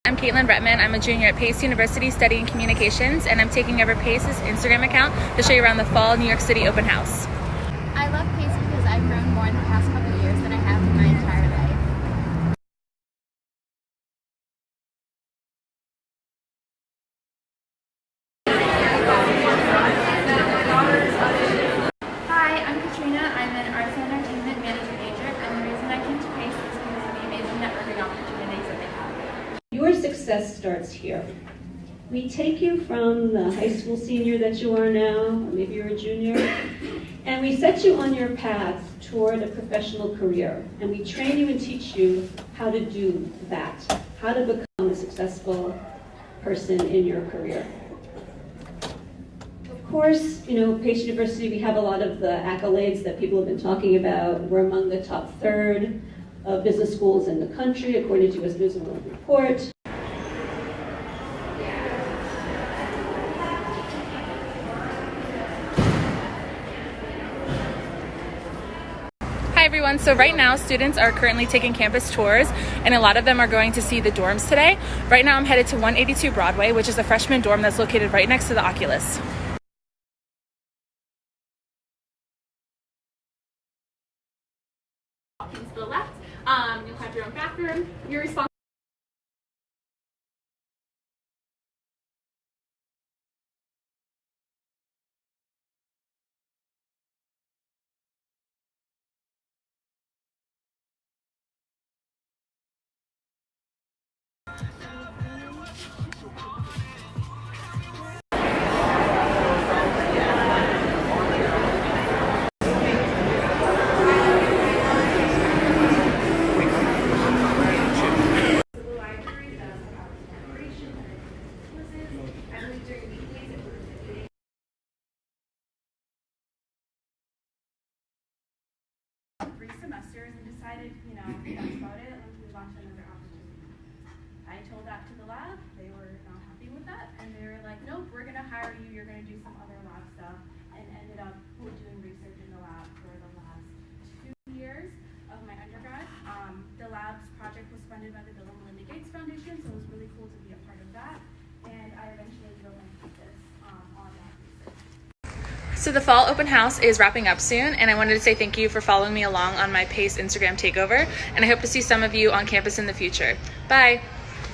I'm Kaitlyn Repman. I'm a junior at Pace University studying communications, and I'm taking over Pace's Instagram account to show you around the fall New York City open house. I love Pace because I've grown more in the past couple of years than I have in my entire life. Hi, I'm Katrina. I'm an Arts and Entertainment Management major, and the reason I came to Pace is because of the amazing networking opportunities that they have. Your success starts here. We take you from the high school senior that you are now, or maybe you're a junior, and we set you on your path toward a professional career. And we train you and teach you how to do that, how to become a successful person in your career. Of course, Pace University, we have a lot of the accolades that people have been talking about. We're among the top third of business schools in the country, according to U.S. News and World Report. Hi everyone, so right now students are currently taking campus tours, and a lot of them are going to see the dorms today. Right now I'm headed to 182 Broadway, which is a freshman dorm that's located right next to the Oculus. To the left, you'll have your own bathroom. You're responsible. Semesters and decided, that's about it, let's move on to another opportunity. I told that to the lab, they were not happy with that, and they were like, nope, we're going to hire you, you're going to do some other lab stuff, and ended up doing research in the lab for the last 2 years of my undergrad. The lab's project was funded by the Bill and Melinda Gates Foundation, so it was really cool to be a part of that, and I eventually built my thesis on that research. So the fall open house is wrapping up soon, and I wanted to say thank you for following me along on my Pace Instagram takeover, and I hope to see some of you on campus in the future. Bye!